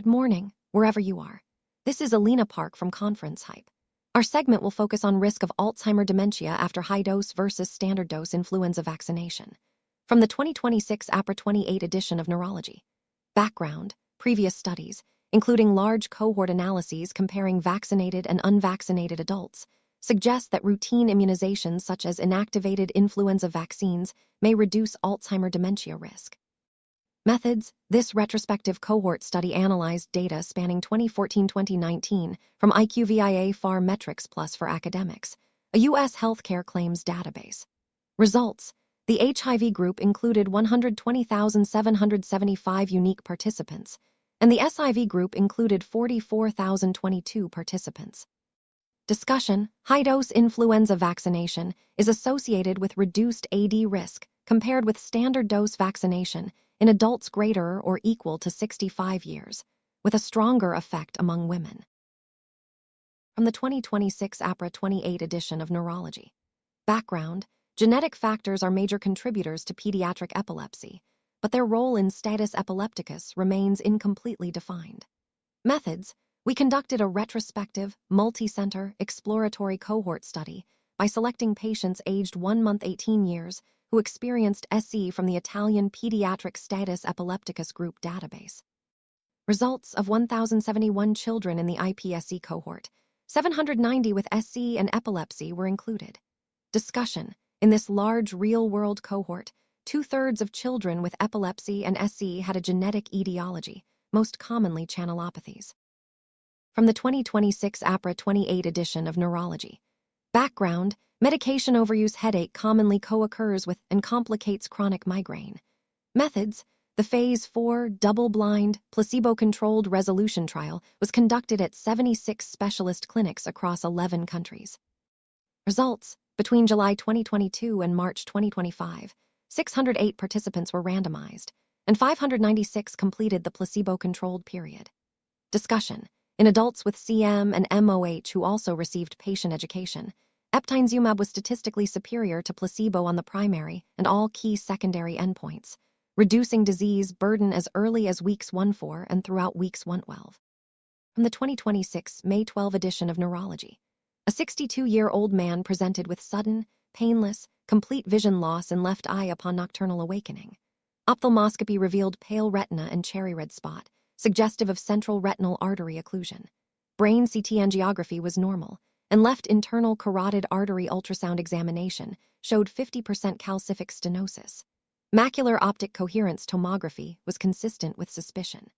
Good morning, wherever you are. This is Alina Park from ConferenceHype. Our segment will focus on risk of Alzheimer dementia after high-dose versus standard-dose influenza vaccination. From the 2026 APRA-28 edition of Neurology. Background, previous studies, including large cohort analyses comparing vaccinated and unvaccinated adults, suggest that routine immunizations such as inactivated influenza vaccines may reduce Alzheimer dementia risk. Methods: this retrospective cohort study analyzed data spanning 2014-2019 from IQVIA Pharm Metrics Plus for Academics, a U.S. healthcare claims database. Results: the HIV group included 120,775 unique participants, and the SIV group included 44,022 participants. Discussion: high-dose influenza vaccination is associated with reduced AD risk compared with standard-dose vaccination in adults greater or equal to 65 years, with a stronger effect among women. From the 2026 APRA-28 edition of Neurology. Background: genetic factors are major contributors to pediatric epilepsy, but their role in status epilepticus remains incompletely defined. Methods: we conducted a retrospective, multi-center, exploratory cohort study by selecting patients aged 1 month 18 years who experienced SE from the Italian Pediatric Status Epilepticus Group database. Results of 1,071 children in the IPSC cohort, 790 with SE and epilepsy were included. Discussion: in this large real-world cohort, 2/3 of children with epilepsy and SE had a genetic etiology, most commonly channelopathies. From the 2026 APRA-28 edition of Neurology. Background: medication overuse headache commonly co-occurs with and complicates chronic migraine. Methods: the Phase 4 double-blind, placebo-controlled resolution trial was conducted at 76 specialist clinics across 11 countries. Results: between July 2022 and March 2025, 608 participants were randomized, and 596 completed the placebo-controlled period. Discussion: in adults with CM and MOH who also received patient education, eptinezumab was statistically superior to placebo on the primary and all key secondary endpoints, reducing disease burden as early as weeks 1-4 and throughout weeks 1-12. From the 2026 May 12 edition of Neurology. A 62-year-old man presented with sudden, painless, complete vision loss in left eye upon nocturnal awakening. Ophthalmoscopy revealed pale retina and cherry red spot, suggestive of central retinal artery occlusion. Brain CT angiography was normal, and left internal carotid artery ultrasound examination showed 50% calcific stenosis. Macular optic coherence tomography was consistent with suspicion.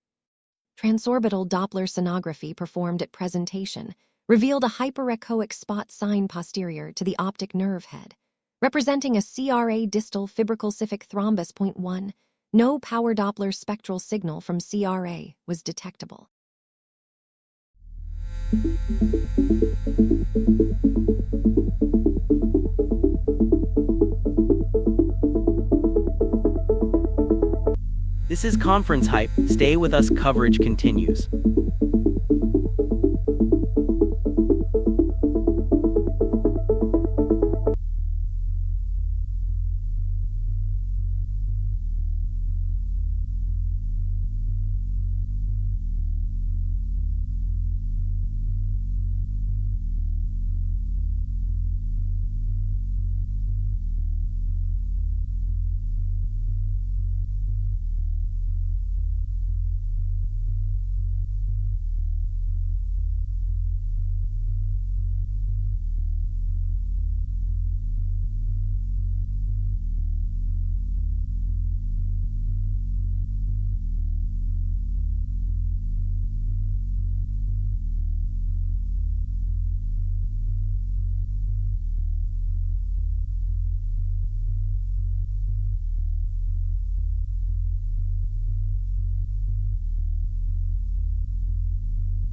Transorbital Doppler sonography performed at presentation revealed a hyperechoic spot sign posterior to the optic nerve head, representing a CRA distal fibrocalcific thrombus. 1. No power Doppler spectral signal from CRA was detectable. This is ConferenceHype. Stay with us, coverage continues.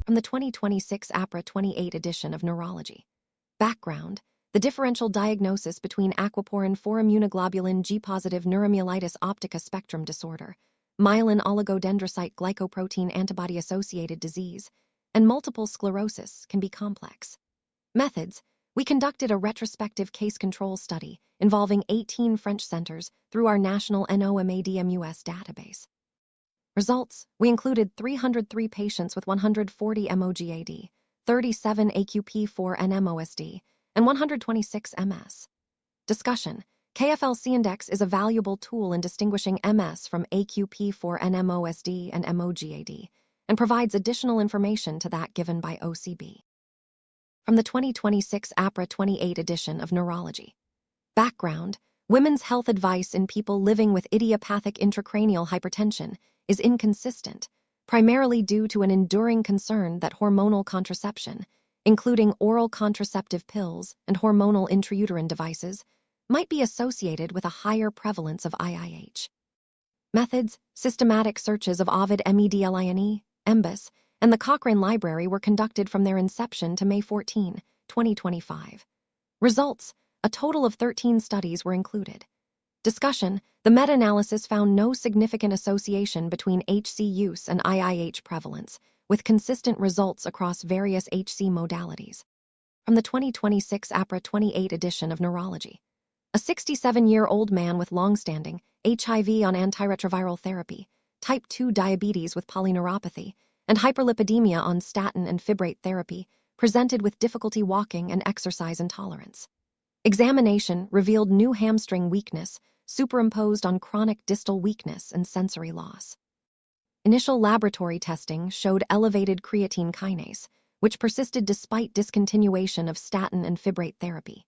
From the 2026 APRA-28 edition of Neurology. Background: the differential diagnosis between aquaporin 4-immunoglobulin G-positive neuromyelitis optica spectrum disorder, myelin oligodendrocyte glycoprotein antibody-associated disease, and multiple sclerosis can be complex. Methods: we conducted a retrospective case control study involving 18 French centers through our national NOMADMUS database. Results: we included 303 patients with 140 MOGAD, 37 AQP4 NMOSD, and 126 MS. Discussion: KFLC index is a valuable tool in distinguishing MS from AQP4 NMOSD and MOGAD, and provides additional information to that given by OCB. From the 2026 APRA 28 edition of Neurology. Background: women's health advice in people living with idiopathic intracranial hypertension is inconsistent, primarily due to an enduring concern that hormonal contraception, including oral contraceptive pills and hormonal intrauterine devices, might be associated with a higher prevalence of IIH. Methods: systematic searches of Ovid MEDLINE, EMBUS, and the Cochrane Library were conducted from their inception to May 14, 2025. Results: a total of 13 studies were included. Discussion: the meta-analysis found no significant association between HC use and IIH prevalence, with consistent results across various HC modalities. From the 2026 APRA 28 edition of Neurology. A 67-year-old man with long-standing HIV on antiretroviral therapy, type 2 diabetes with polyneuropathy, and hyperlipidemia on statin and fibrate therapy presented with difficulty walking and exercise intolerance. Examination revealed new hamstring weakness superimposed on chronic distal weakness and sensory loss. Initial laboratory testing showed elevated creatine kinase, which persisted despite discontinuation of statin and fibrate therapy.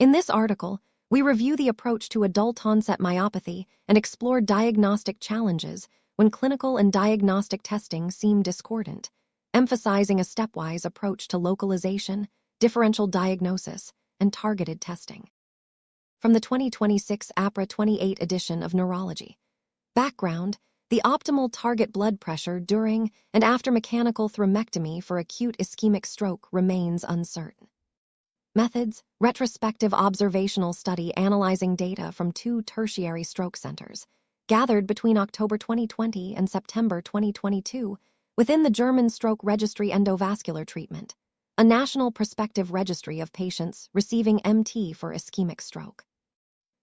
In this article, we review the approach to adult-onset myopathy and explore diagnostic challenges when clinical and diagnostic testing seem discordant, emphasizing a stepwise approach to localization, differential diagnosis, and targeted testing. From the 2026 APRA 28 edition of Neurology. Background: the optimal target blood pressure during and after mechanical thrombectomy for acute ischemic stroke remains uncertain. Methods: retrospective observational study analyzing data from 2 tertiary stroke centers, gathered between October 2020 and September 2022 within the German Stroke Registry Endovascular Treatment, a national prospective registry of patients receiving MT for ischemic stroke.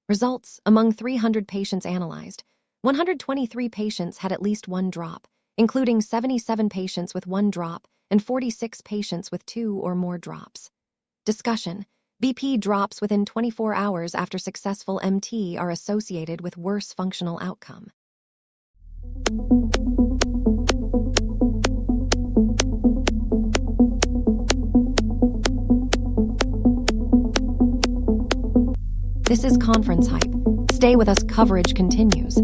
Results: among 300 patients analyzed, 123 patients had at least one drop, including 77 patients with one drop and 46 patients with 2 or more drops. Discussion: BP drops within 24 hours after successful MT are associated with worse functional outcome. This is ConferenceHype. Stay with us, coverage continues.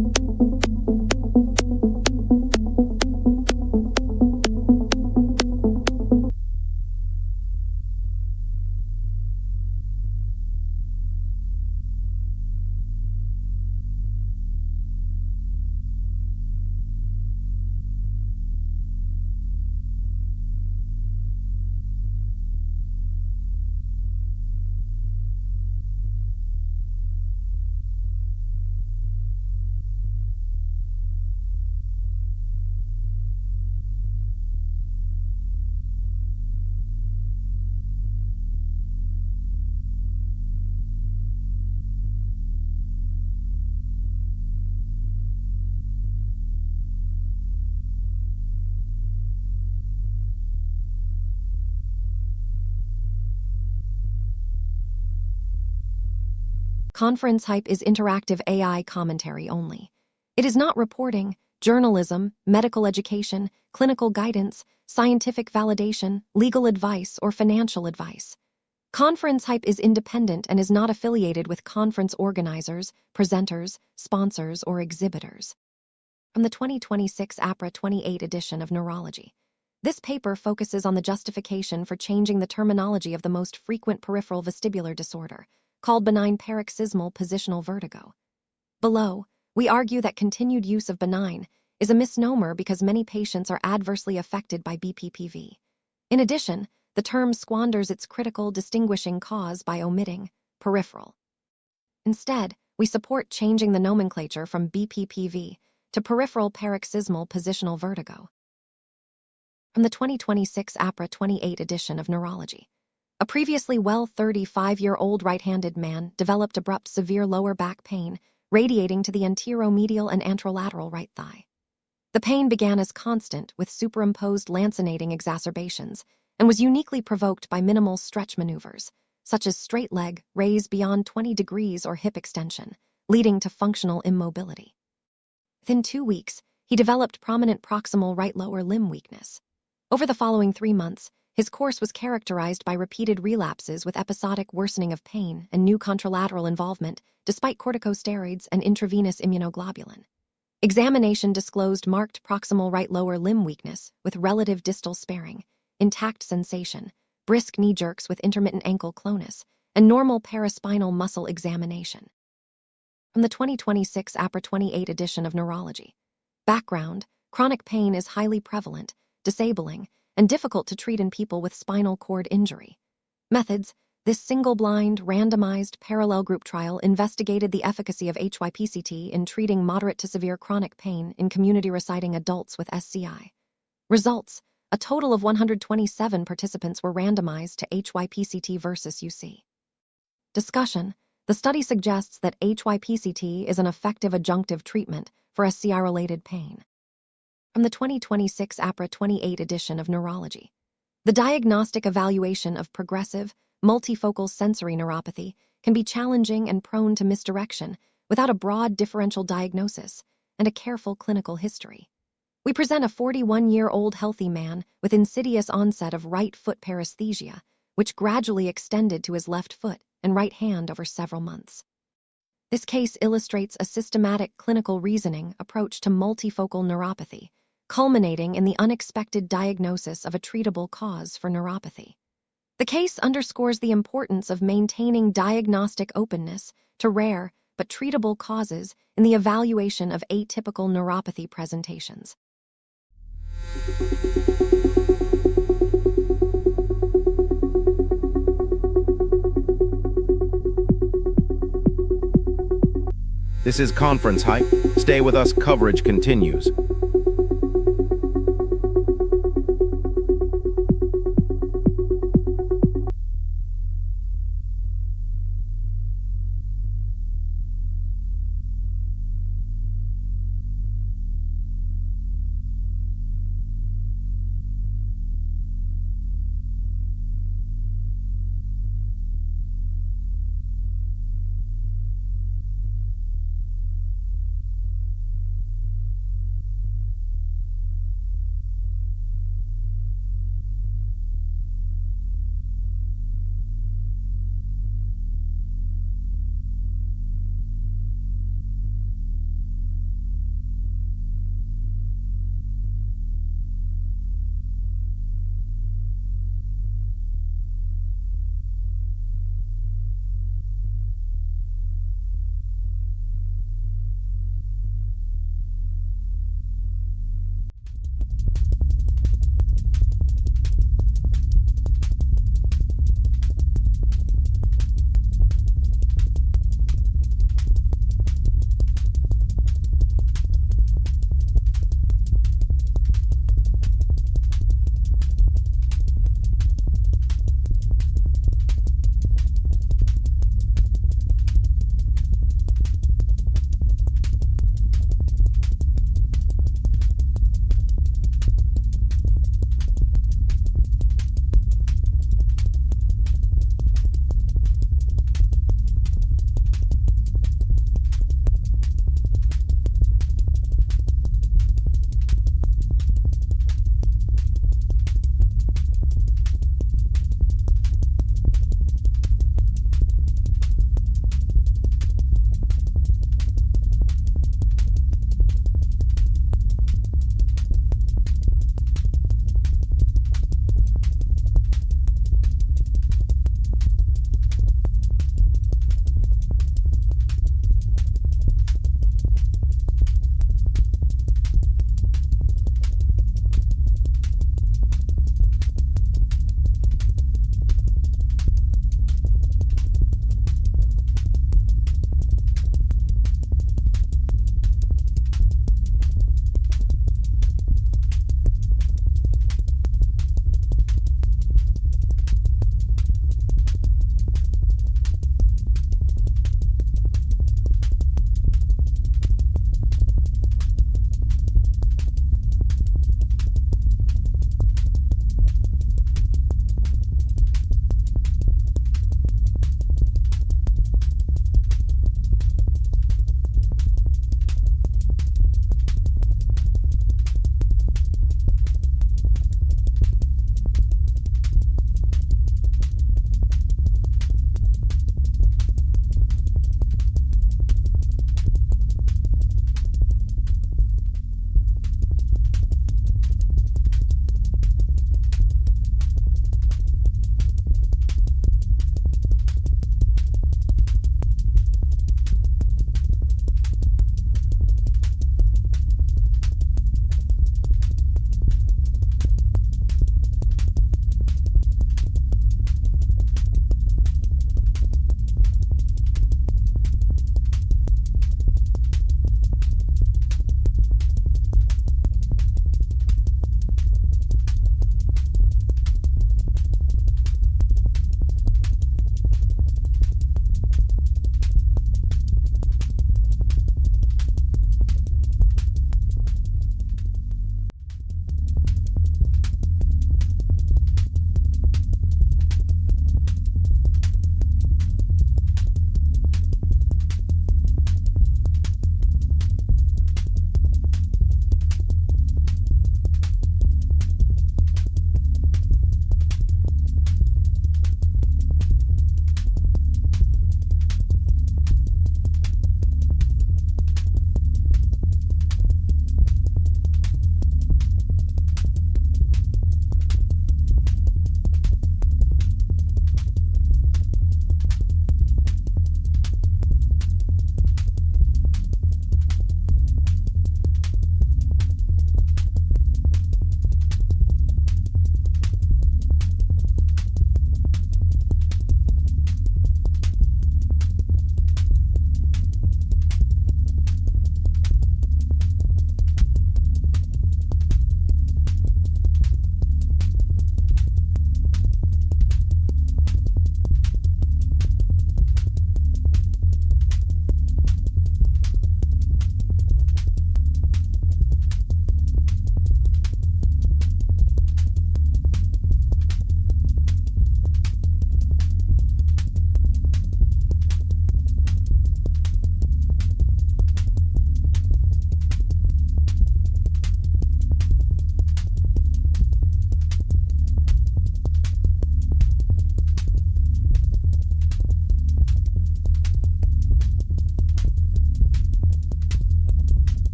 ConferenceHype is interactive AI commentary only. It is not reporting, journalism, medical education, clinical guidance, scientific validation, legal advice, or financial advice. ConferenceHype is independent and is not affiliated with conference organizers, presenters, sponsors, or exhibitors. From the 2026 APRA 28 edition of Neurology. This paper focuses on the justification for changing the terminology of the most frequent peripheral vestibular disorder, called benign paroxysmal positional vertigo. Below, we argue that continued use of benign is a misnomer because many patients are adversely affected by BPPV. In addition, the term squanders its critical distinguishing cause by omitting peripheral. Instead, we support changing the nomenclature from BPPV to peripheral paroxysmal positional vertigo. From the 2026 APRA 28 edition of Neurology. A previously well 35-year-old right-handed man developed abrupt severe lower back pain radiating to the anteromedial and anterolateral right thigh. The pain began as constant with superimposed lancinating exacerbations and was uniquely provoked by minimal stretch maneuvers, such as straight leg raise beyond 20 degrees or hip extension, leading to functional immobility. Within 2 weeks, he developed prominent proximal right lower limb weakness. Over the following 3 months, his course was characterized by repeated relapses with episodic worsening of pain and new contralateral involvement despite corticosteroids and intravenous immunoglobulin. Examination disclosed marked proximal right lower limb weakness with relative distal sparing, intact sensation, brisk knee jerks with intermittent ankle clonus, and normal paraspinal muscle examination. From the 2026 APRA 28 edition of Neurology. Background: chronic pain is highly prevalent, disabling, and difficult to treat in people with spinal cord injury. Methods: this single-blind, randomized, parallel group trial investigated the efficacy of HYPCT in treating moderate to severe chronic pain in community-residing adults with SCI. Results: a total of 127 participants were randomized to HYPCT versus UC. Discussion: the study suggests that HYPCT is an effective adjunctive treatment for SCI-related pain. From the 2026 APRA 28 edition of Neurology. The diagnostic evaluation of progressive, multifocal sensory neuropathy can be challenging and prone to misdirection without a broad differential diagnosis and a careful clinical history. We present a 41-year-old healthy man with insidious onset of right foot paresthesia, which gradually extended to his left foot and right hand over several months. This case illustrates a systematic clinical reasoning approach to multifocal neuropathy, culminating in the unexpected diagnosis of a treatable cause for neuropathy. The case underscores the importance of maintaining diagnostic openness to rare but treatable causes in the evaluation of atypical neuropathy presentations. This is ConferenceHype. Stay with us, coverage continues.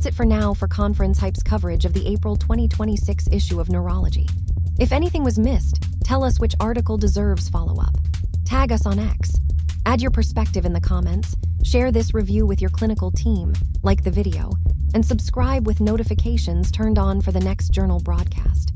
That's it for now for ConferenceHype's coverage of the April 2026 issue of Neurology. If anything was missed, tell us which article deserves follow-up. Tag us on X. Add your perspective in the comments, share this review with your clinical team, like the video, and subscribe with notifications turned on for the next journal broadcast.